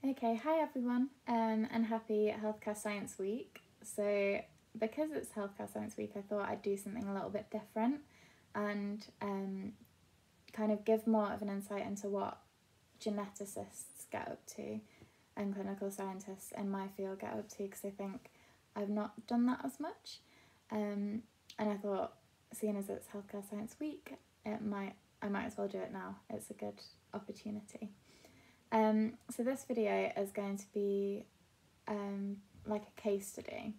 Okay, hi everyone, and happy Healthcare Science Week. So, because it's Healthcare Science Week, I thought I'd do something a little bit different and kind of give more of an insight into what geneticists get up to and clinical scientists in my field get up to, because I think I've not done that as much. And I thought, seeing as it's Healthcare Science Week, I might as well do it now. It's a good opportunity. So this video is going to be like a case study.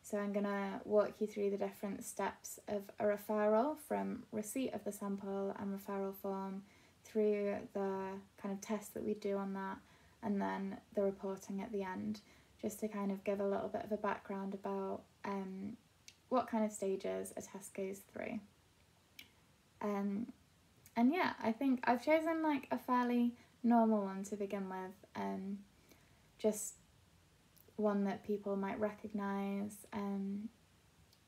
So I'm going to walk you through the different steps of a referral, from receipt of the sample and referral form through the kind of tests that we do on that, and then the reporting at the end, just to kind of give a little bit of a background about what kind of stages a test goes through. And yeah, I think I've chosen like a fairly normal one to begin with, just one that people might recognise, and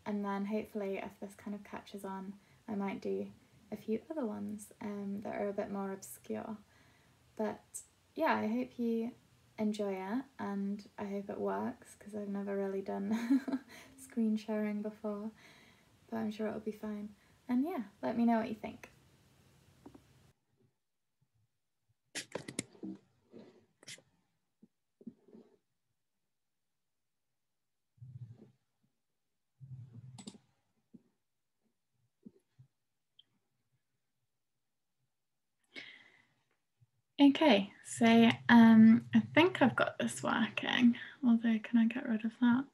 then hopefully if this kind of catches on, I might do a few other ones that are a bit more obscure. But yeah, I hope you enjoy it, and I hope it works, because I've never really done screen sharing before, but I'm sure it'll be fine. And yeah, let me know what you think. Okay, so I think I've got this working, although can I get rid of that?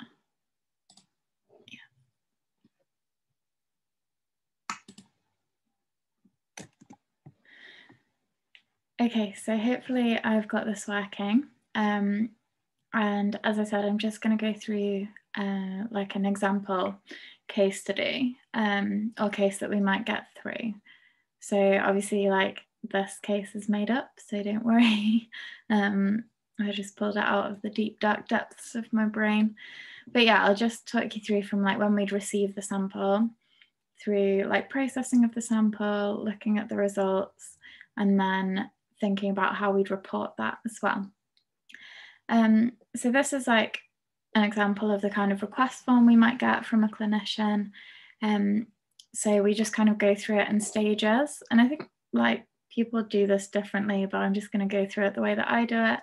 Yeah. Okay, so hopefully I've got this working. And as I said, I'm just going to go through like an example case study, or case that we might get through. So obviously, like, this case is made up, so don't worry. I just pulled it out of the deep dark depths of my brain. But yeah, I'll just talk you through from like when we'd receive the sample, through like processing of the sample, looking at the results, and then thinking about how we'd report that as well. So this is like an example of the kind of request form we might get from a clinician. So we just kind of go through it in stages, and I think like people do this differently, but I'm just going to go through it the way that I do it,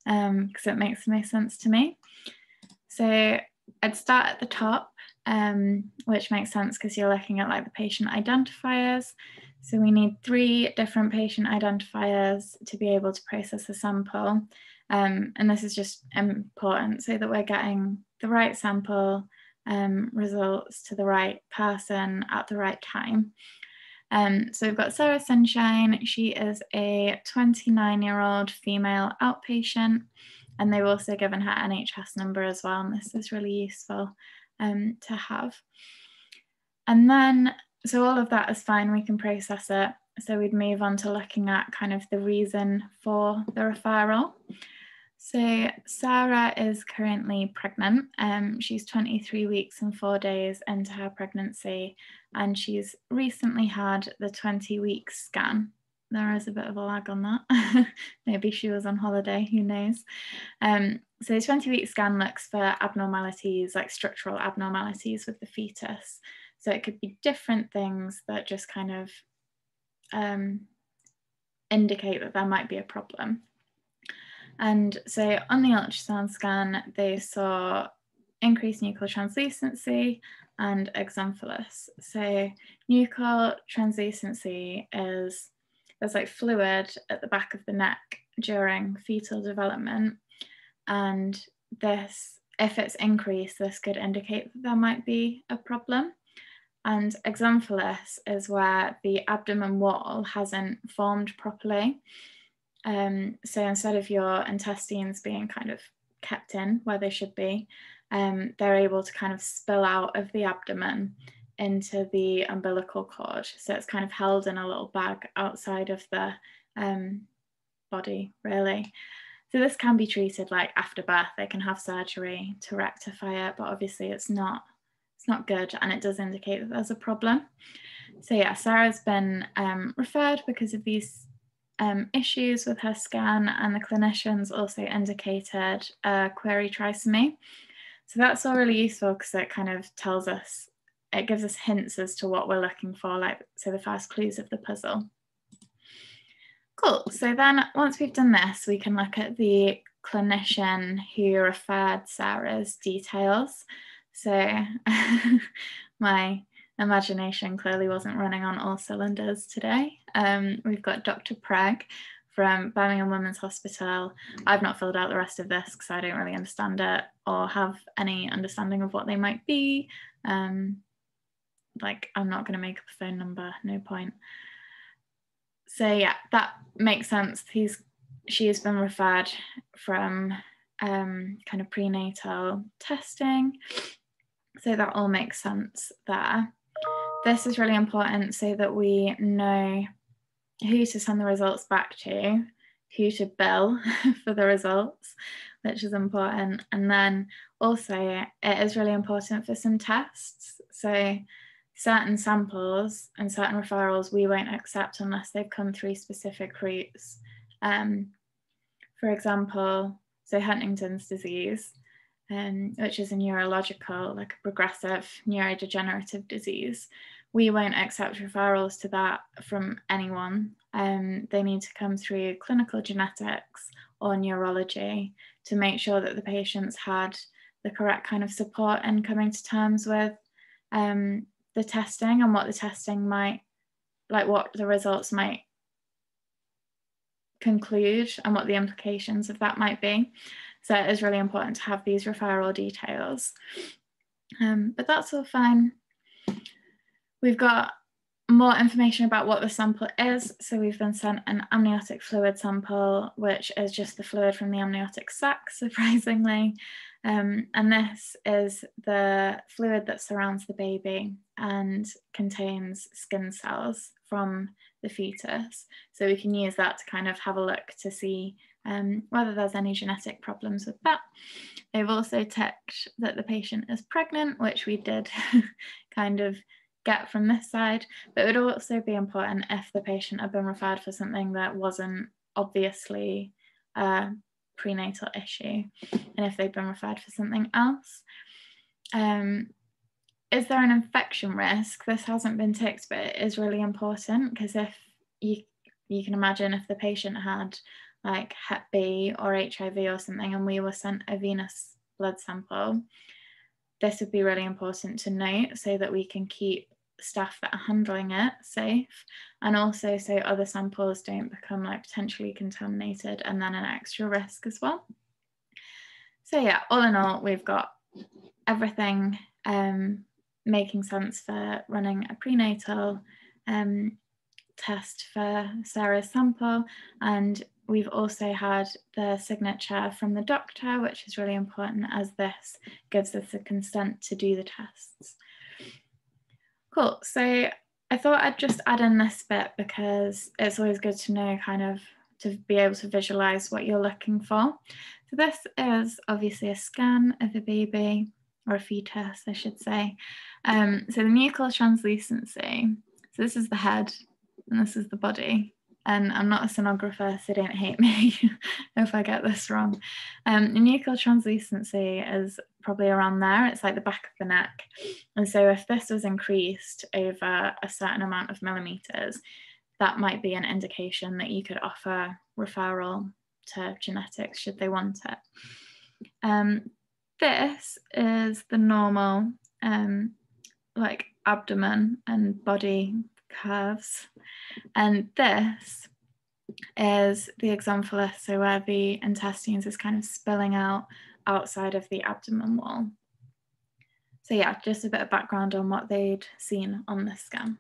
because it makes the most sense to me. So I'd start at the top, which makes sense because you're looking at like the patient identifiers. So we need 3 different patient identifiers to be able to process the sample. And this is just important so that we're getting the right sample results to the right person at the right time. So we've got Sarah Sunshine. She is a 29-year-old female outpatient, and they've also given her NHS number as well, and this is really useful to have. And then, so all of that is fine, we can process it. So we'd move on to looking at kind of the reason for the referral. So Sarah is currently pregnant. She's 23 weeks and 4 days into her pregnancy, and she's recently had the 20-week scan. There is a bit of a lag on that. Maybe she was on holiday, who knows. So the 20-week scan looks for abnormalities, like structural abnormalities with the fetus. So it could be different things that just kind of indicate that there might be a problem. And so on the ultrasound scan, they saw increased nuchal translucency and exomphalus. So nuchal translucency is, there's like fluid at the back of the neck during fetal development. And this, if it's increased, this could indicate that there might be a problem. And exomphalus is where the abdomen wall hasn't formed properly. So instead of your intestines being kind of kept in where they should be, they're able to kind of spill out of the abdomen into the umbilical cord. So it's kind of held in a little bag outside of the body, really. So this can be treated like after birth. They can have surgery to rectify it, but obviously it's not good, and it does indicate that there's a problem. So yeah, Sarah's been referred because of these issues with her scan, and the clinicians also indicated a query trisomy. So that's all really useful because it kind of tells us, it gives us hints as to what we're looking for, like, so the first clues of the puzzle. Cool, so then once we've done this, we can look at the clinician who referred Sarah's details. So my imagination clearly wasn't running on all cylinders today. We've got Dr. Preg from Birmingham Women's Hospital. I've not filled out the rest of this because I don't really understand it or have any understanding of what they might be. Like, I'm not going to make up a phone number, no point. So yeah, that makes sense. She has been referred from kind of prenatal testing. So that all makes sense there. This is really important so that we know who to send the results back to, who to bill for the results, which is important. And then also it is really important for some tests. So certain samples and certain referrals we won't accept unless they've come through specific routes. For example, so Huntington's disease, which is a neurological, like a progressive neurodegenerative disease, we won't accept referrals to that from anyone. They need to come through clinical genetics or neurology to make sure that the patients had the correct kind of support and coming to terms with the testing and what the testing might, like what the results might conclude and what the implications of that might be. So it is really important to have these referral details. But that's all fine. We've got more information about what the sample is. So we've been sent an amniotic fluid sample, which is just the fluid from the amniotic sac, surprisingly. And this is the fluid that surrounds the baby and contains skin cells from the fetus. So we can use that to kind of have a look to see whether there's any genetic problems with that. They've also checked that the patient is pregnant, which we did kind of get from this side, but it would also be important if the patient had been referred for something that wasn't obviously a prenatal issue, and if they've been referred for something else. Is there an infection risk? This hasn't been ticked, but it is really important because if you can imagine if the patient had like Hep B or HIV or something and we were sent a venous blood sample, this would be really important to note so that we can keep staff that are handling it safe, and also so other samples don't become like potentially contaminated and then an extra risk as well. So yeah, all in all, we've got everything making sense for running a prenatal test for Sarah's sample, and we've also had the signature from the doctor, which is really important as this gives us the consent to do the tests. Cool, so I thought I'd just add in this bit because it's always good to know kind of to be able to visualize what you're looking for. So this is obviously a scan of a baby, or a fetus, I should say. So the nuchal translucency, so this is the head and this is the body. And I'm not a sonographer, so don't hate me if I get this wrong. The nuchal translucency is probably around there. It's like the back of the neck. And so if this was increased over a certain amount of millimeters, that might be an indication that you could offer referral to genetics should they want it. This is the normal like abdomen and body curves, and this is the exomphalus, so where the intestines is kind of spilling out outside of the abdomen wall. So yeah, just a bit of background on what they'd seen on this scan.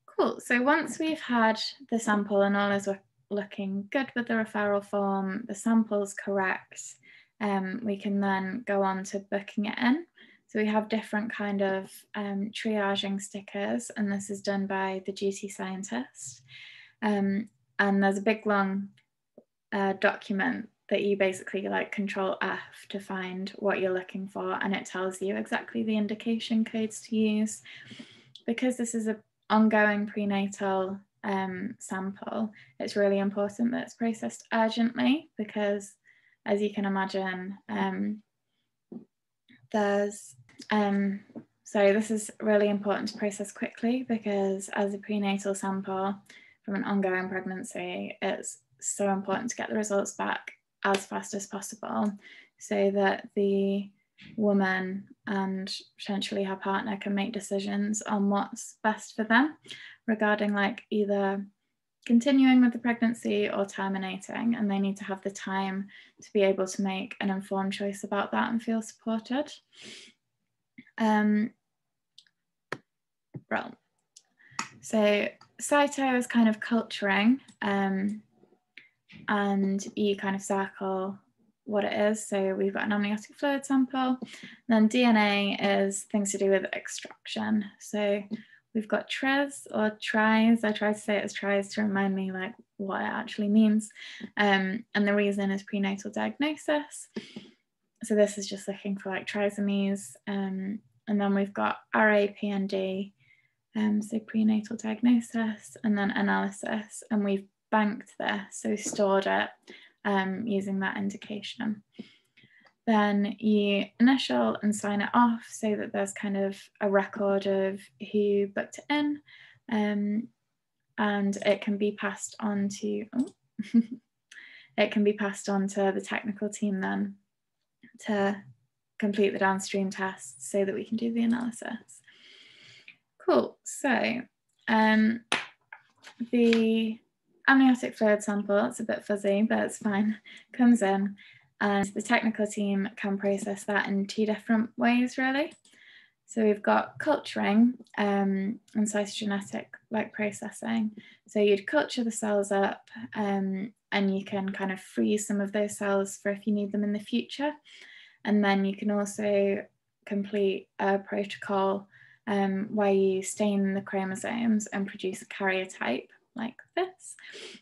Cool, so once we've had the sample and all is looking good with the referral form, the sample's correct, we can then go on to booking it in. So we have different kind of triaging stickers, and this is done by the duty scientist. And there's a big long document that you basically like Control F to find what you're looking for, and it tells you exactly the indication codes to use. Because this is an ongoing prenatal sample, it's really important that it's processed urgently, because as you can imagine, this is really important to process quickly, because as a prenatal sample from an ongoing pregnancy, it's so important to get the results back as fast as possible, so that the woman and potentially her partner can make decisions on what's best for them regarding like either continuing with the pregnancy or terminating, and they need to have the time to be able to make an informed choice about that and feel supported. So cyto is kind of culturing, and you kind of circle what it is. So we've got an amniotic fluid sample. Then DNA is things to do with extraction. So we've got TRES or TRIES. I try to say it as TRIES to remind me like what it actually means. And the reason is prenatal diagnosis. So this is just looking for like trisomies. And then we've got RA-PND, so prenatal diagnosis, and then analysis. And we've banked this, so stored it using that indication. Then you initial and sign it off so that there's kind of a record of who booked it in, and it can be passed on to it can be passed on to the technical team then to complete the downstream tests so that we can do the analysis. Cool. So the amniotic fluid sample, it's a bit fuzzy, but it's fine, comes in, and the technical team can process that in two different ways, really. So we've got culturing and cytogenetic like processing. So you'd culture the cells up, and you can kind of freeze some of those cells for if you need them in the future. And then you can also complete a protocol where you stain the chromosomes and produce a karyotype like this.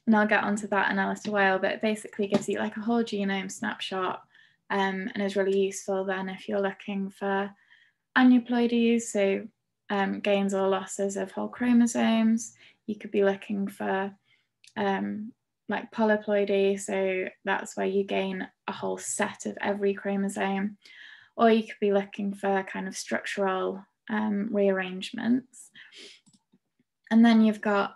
And I'll get onto that in a little while, but it basically gives you like a whole genome snapshot, and is really useful then if you're looking for aneuploidies, so gains or losses of whole chromosomes. You could be looking for like polyploidy, so that's where you gain a whole set of every chromosome, or you could be looking for kind of structural rearrangements. And then you've got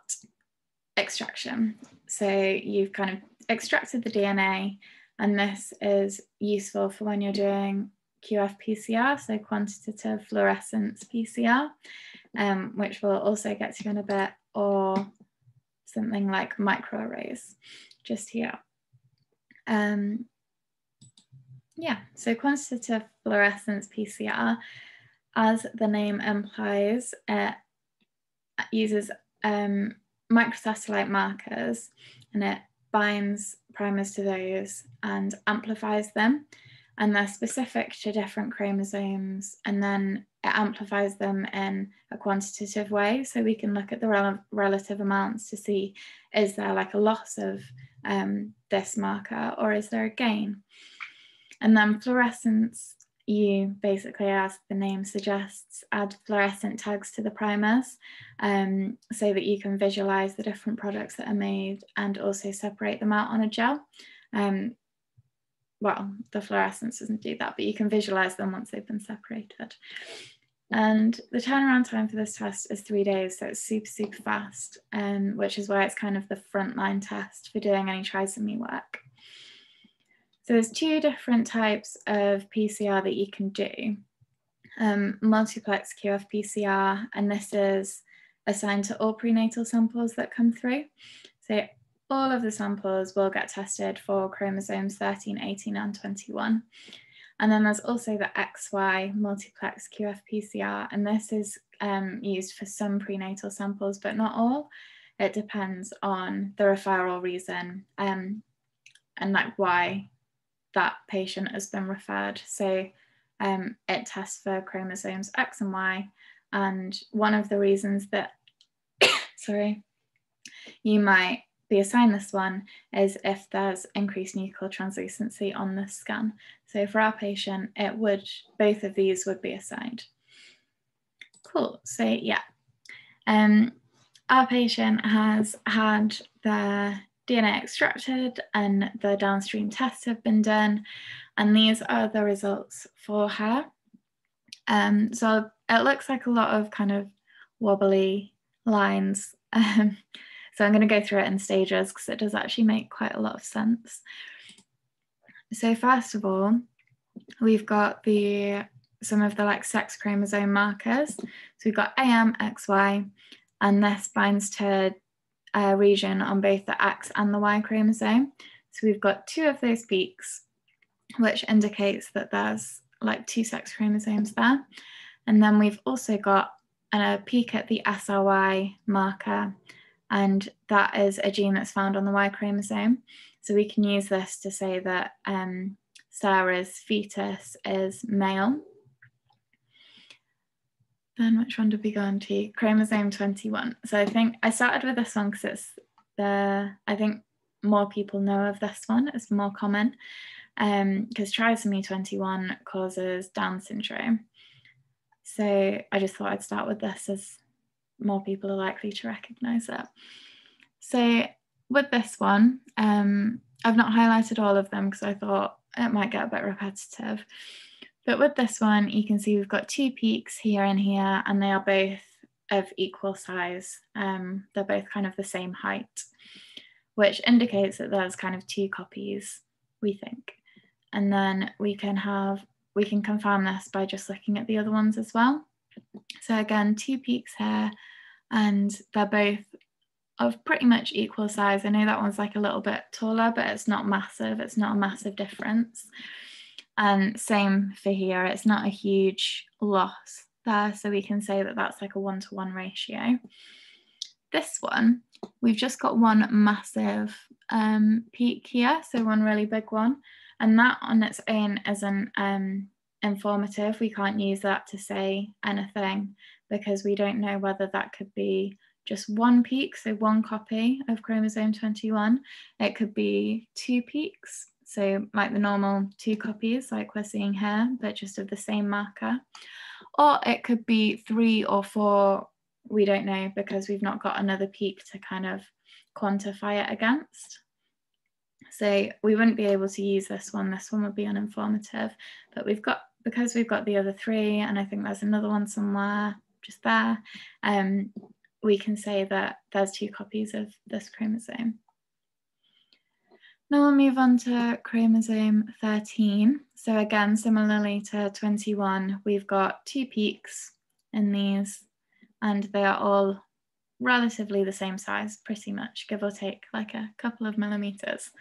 extraction. So you've kind of extracted the DNA, and this is useful for when you're doing QF-PCR, so Quantitative Fluorescence PCR, which we'll also get to in a bit, or something like microarrays just here. Yeah, so Quantitative Fluorescence PCR, as the name implies, it uses microsatellite markers, and it binds primers to those and amplifies them, and they're specific to different chromosomes, and then it amplifies them in a quantitative way, so we can look at the relative amounts to see, is there like a loss of this marker, or is there a gain? And then fluorescence, you basically, as the name suggests, add fluorescent tags to the primers, so that you can visualize the different products that are made and also separate them out on a gel. Well, the fluorescence doesn't do that, but you can visualize them once they've been separated. And the turnaround time for this test is 3 days, so it's super, super fast, which is why it's kind of the frontline test for doing any trisomy work. So there's two different types of PCR that you can do. Multiplex QF-PCR, and this is assigned to all prenatal samples that come through. So all of the samples will get tested for chromosomes 13, 18, and 21. And then there's also the XY multiplex QF-PCR, and this is used for some prenatal samples, but not all. It depends on the referral reason and like why that patient has been referred. So it tests for chromosomes X and Y, and one of the reasons that sorry, you might be assigned this one is if there's increased nuchal translucency on the scan. So for our patient, it would, both of these would be assigned. Cool, so yeah. our patient has had their DNA extracted and the downstream tests have been done, and these are the results for her. So it looks like a lot of kind of wobbly lines. So I'm going to go through it in stages because it does actually make quite a lot of sense. So first of all, we've got some of the like sex chromosome markers. So we've got AM, XY, and this binds to a region on both the X and the Y chromosome. So we've got 2 of those peaks, which indicates that there's like 2 sex chromosomes there. And then we've also got a peak at the SRY marker, and that is a gene that's found on the Y chromosome. So we can use this to say that Sarah's fetus is male. Then which one did we go on to? Chromosome 21. So I think I started with this one because it's I think more people know of this one. It's more common because trisomy 21 causes Down syndrome. So I just thought I'd start with this as more people are likely to recognize it. So with this one, I've not highlighted all of them because I thought it might get a bit repetitive. But with this one, you can see we've got 2 peaks here and here, and they are both of equal size. They're both kind of the same height, which indicates that there's kind of 2 copies, we think. And then we can confirm this by just looking at the other ones as well. So again, 2 peaks here, and they're both of pretty much equal size. I know that one's like a little bit taller, but it's not massive. It's not a massive difference. And same for here, it's not a huge loss there. So we can say that that's like a 1-to-1 ratio. This one, we've just got one massive peak here. So one really big one. And that on its own isn't informative. We can't use that to say anything because we don't know whether that could be just 1 peak, so 1 copy of chromosome 21. It could be 2 peaks, so like the normal 2 copies like we're seeing here, but just of the same marker. Or it could be 3 or 4, we don't know because we've not got another peak to kind of quantify it against. So we wouldn't be able to use this one would be uninformative, but because we've got the other 3, and I think there's another one somewhere just there, we can say that there's 2 copies of this chromosome. Now we'll move on to chromosome 13. So again, similarly to 21, we've got 2 peaks in these, and they are all relatively the same size, pretty much, give or take like a couple of millimeters.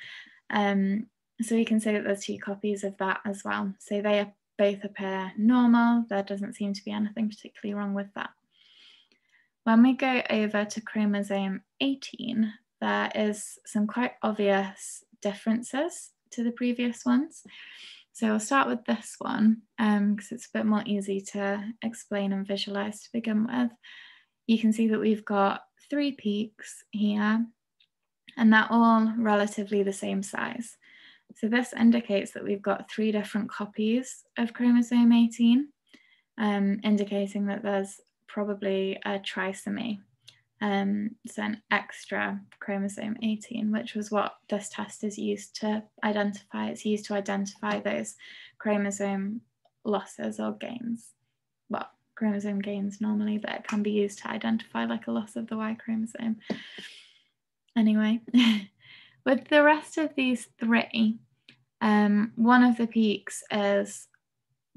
So we can say that there's 2 copies of that as well. So they both appear normal. There doesn't seem to be anything particularly wrong with that. When we go over to chromosome 18, there is some quite obvious differences to the previous ones. So I'll start with this one because it's a bit more easy to explain and visualize to begin with. You can see that we've got 3 peaks here, and they're all relatively the same size. So this indicates that we've got 3 different copies of chromosome 18, indicating that there's probably a trisomy, so an extra chromosome 18, which was what this test is used to identify. It's used to identify those chromosome losses or gains. Well, chromosome gains normally, but it can be used to identify like a loss of the Y chromosome. Anyway, with the rest of these 3, one of the peaks is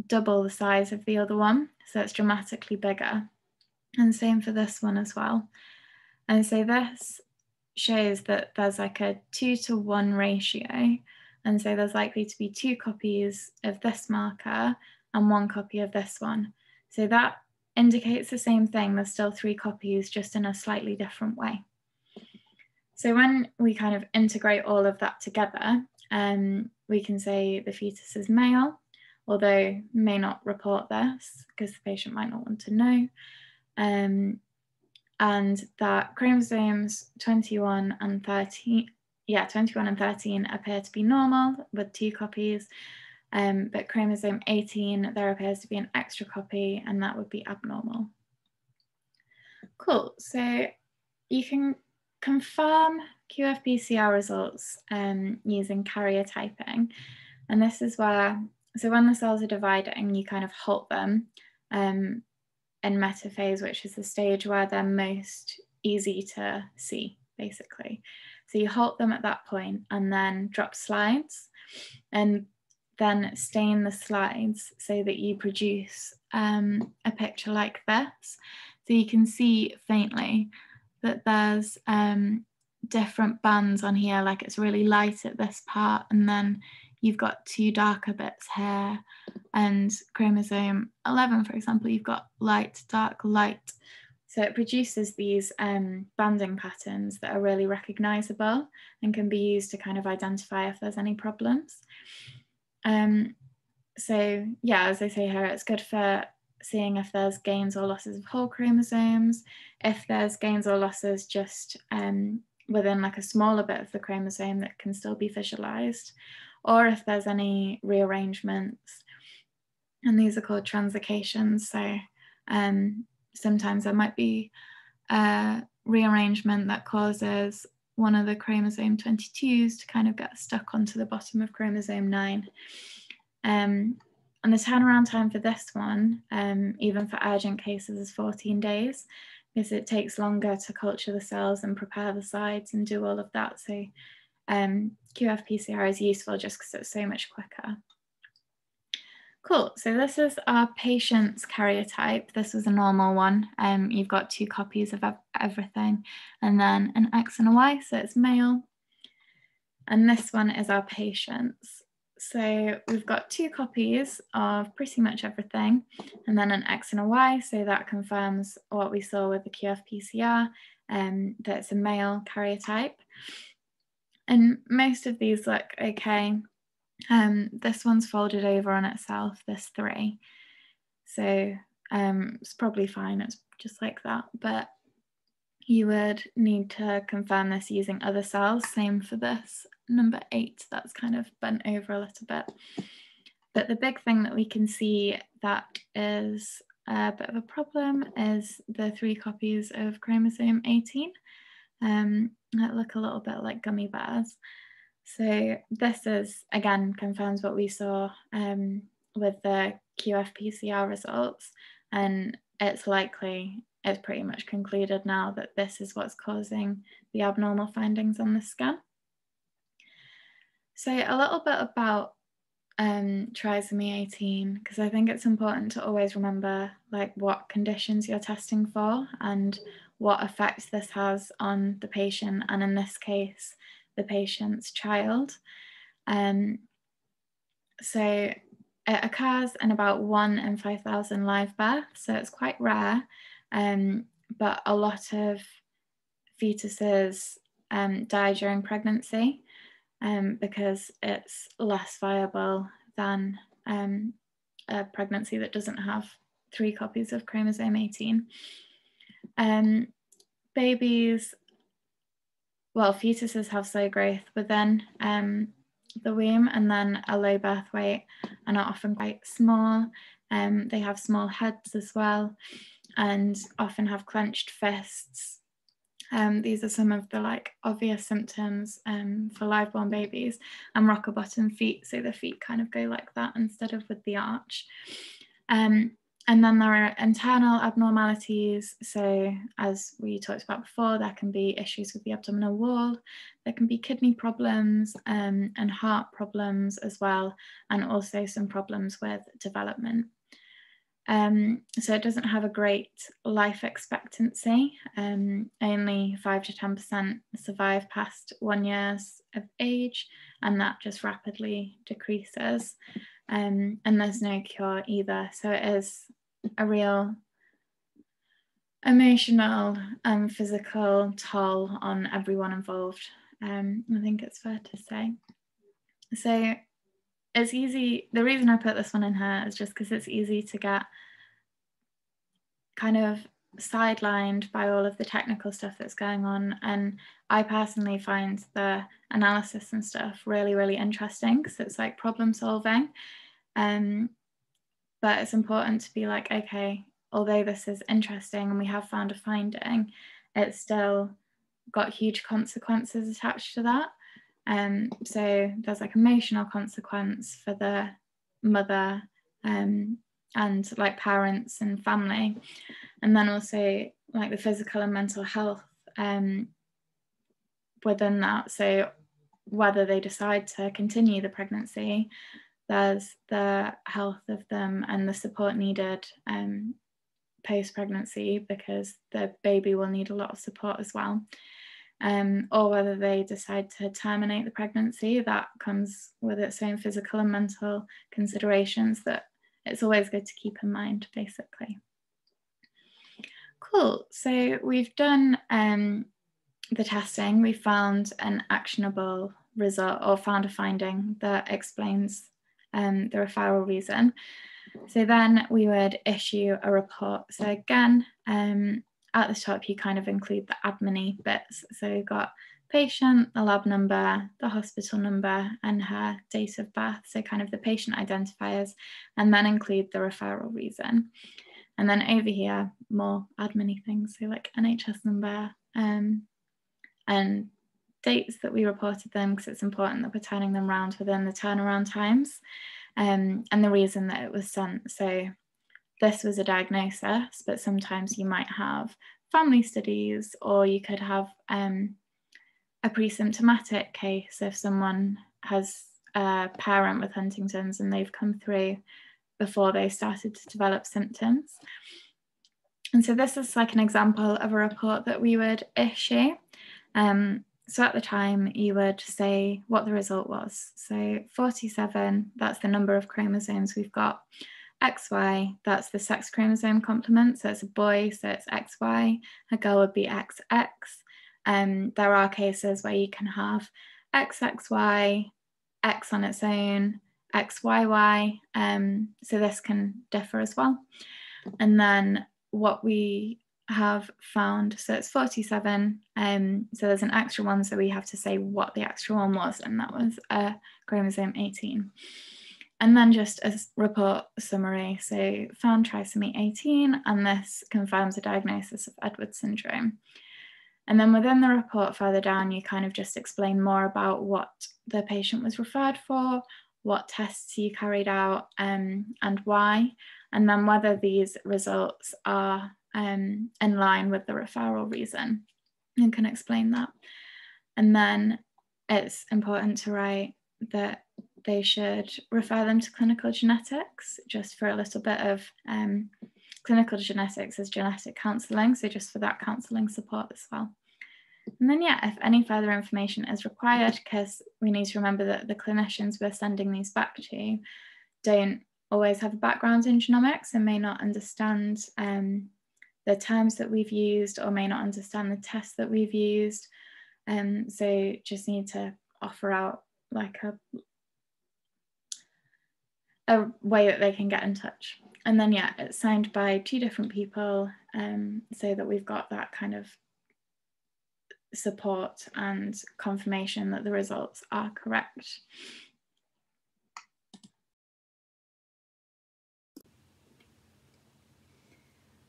double the size of the other one, so it's dramatically bigger. And same for this one as well. And so this shows that there's like a 2-to-1 ratio. And so there's likely to be 2 copies of this marker and 1 copy of this one. So that indicates the same thing. There's still 3 copies, just in a slightly different way. So when we kind of integrate all of that together, we can say the fetus is male, although may not report this because the patient might not want to know. And that chromosomes 21 and 13 appear to be normal with 2 copies, but chromosome 18, there appears to be an extra copy, and that would be abnormal. Cool, so you can confirm QF-PCR results using karyotyping. And this is where, so when the cells are dividing, you kind of halt them in metaphase, which is the stage where they're most easy to see, basically. So you halt them at that point and then drop slides and then stain the slides so that you produce a picture like this. So you can see faintly that there's different bands on here, like it's really light at this part, and then you've got two darker bits here, and chromosome 11, for example, you've got light, dark, light. So it produces these banding patterns that are really recognizable and can be used to kind of identify if there's any problems. So yeah, as I say here, it's good for seeing if there's gains or losses of whole chromosomes, if there's gains or losses just within like a smaller bit of the chromosome that can still be visualized, or if there's any rearrangements. And these are called translocations. So sometimes there might be a rearrangement that causes one of the chromosome 22s to kind of get stuck onto the bottom of chromosome 9. And the turnaround time for this one, even for urgent cases, is 14 days, because it takes longer to culture the cells and prepare the sides and do all of that. So QF-PCR is useful just because it's so much quicker. Cool, so this is our patient's karyotype. This was a normal one. You've got 2 copies of everything, and then an X and a Y, so it's male. And this one is our patient's. So we've got 2 copies of pretty much everything, and then an X and a Y, so that confirms what we saw with the QF-PCR, that it's a male karyotype. And most of these look okay. This one's folded over on itself, this 3. So it's probably fine, it's just like that, but you would need to confirm this using other cells. Same for this number 8, that's kind of bent over a little bit. But the big thing that we can see that is a bit of a problem is the 3 copies of chromosome 18 that look a little bit like gummy bears. So this is, again, confirms what we saw with the QF-PCR results, and it's pretty much concluded now that this is what's causing the abnormal findings on the scan. So a little bit about trisomy 18, because I think it's important to always remember like what conditions you're testing for and what effects this has on the patient, and in this case, the patient's child. So it occurs in about 1 in 5,000 live births, so it's quite rare, but a lot of fetuses die during pregnancy because it's less viable than a pregnancy that doesn't have 3 copies of chromosome 18. Fetuses have slow growth within the womb, and then a low birth weight, and are often quite small. They have small heads as well, and often have clenched fists. These are some of the like obvious symptoms for live-born babies, and rocker bottom feet, so the feet kind of go like that instead of with the arch. And then there are internal abnormalities. So as we talked about before, there can be issues with the abdominal wall, there can be kidney problems and heart problems as well, and also some problems with development. So it doesn't have a great life expectancy. Only 5 to 10% survive past 1 year of age, and that just rapidly decreases. And there's no cure either. So it is a real emotional and physical toll on everyone involved. I think it's fair to say. So it's easy, the reason I put this one in here is just because it's easy to get kind of sidelined by all of the technical stuff that's going on. And I personally find the analysis and stuff really, really interesting, because it's like problem solving. But it's important to be like, okay, although this is interesting and we have found a finding, it's still got huge consequences attached to that. So there's like emotional consequence for the mother and like parents and family, and then also like the physical and mental health within that. So whether they decide to continue the pregnancy, there's the health of them and the support needed post-pregnancy, because the baby will need a lot of support as well. Or whether they decide to terminate the pregnancy, that comes with its own physical and mental considerations that it's always good to keep in mind, basically. Cool, so we've done the testing. We found an actionable result, or found a finding that explains the referral reason. So then we would issue a report. So again, at the top, you kind of include the admin-y bits. So you've got patient, the lab number, the hospital number, and her date of birth. So kind of the patient identifiers, and then include the referral reason. And then over here, more admin-y things. So like NHS number and dates that we reported them, because it's important that we're turning them around within the turnaround times, and the reason that it was sent. So this was a diagnosis, but sometimes you might have family studies, or you could have a pre-symptomatic case if someone has a parent with Huntington's and they've come through before they started to develop symptoms. And so this is like an example of a report that we would issue. So at the time, you would say what the result was. So 47, that's the number of chromosomes we've got. XY, that's the sex chromosome complement. So it's a boy, so it's XY. A girl would be XX. There are cases where you can have XXY, X on its own, XYY. So this can differ as well. And then what we have found, so it's 47, so there's an extra one, so we have to say what the extra one was, and that was chromosome 18. And then just a report summary, so found trisomy 18, and this confirms a diagnosis of Edwards syndrome. And then within the report further down, you kind of just explain more about what the patient was referred for, what tests you carried out, and why, and then whether these results are in line with the referral reason. You can explain that. And then it's important to write that they should refer them to clinical genetics, just for a little bit of clinical genetics as genetic counselling, so just for that counselling support as well. And then, yeah, if any further information is required, because we need to remember that the clinicians we're sending these back to don't always have a background in genomics and may not understand the terms that we've used, or may not understand the tests that we've used. So just need to offer out like a way that they can get in touch. And then, yeah, it's signed by 2 different people, so that we've got that kind of support and confirmation that the results are correct.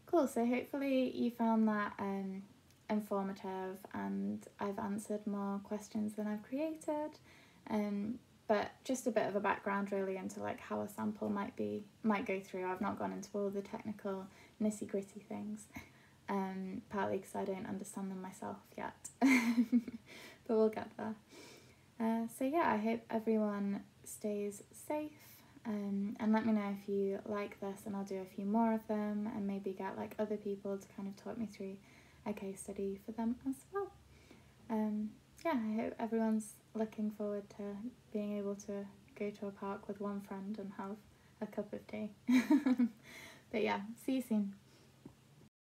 Cool, so hopefully you found that informative, and I've answered more questions than I've created, but just a bit of a background really into like how a sample might go through. I've not gone into all the technical nitty-gritty things, partly because I don't understand them myself yet, but we'll get there. So yeah, I hope everyone stays safe. And let me know if you like this, and I'll do a few more of them, and maybe get like other people to kind of talk me through a case study for them as well. Yeah, I hope everyone's looking forward to being able to go to a park with one friend and have a cup of tea. But yeah, see you soon.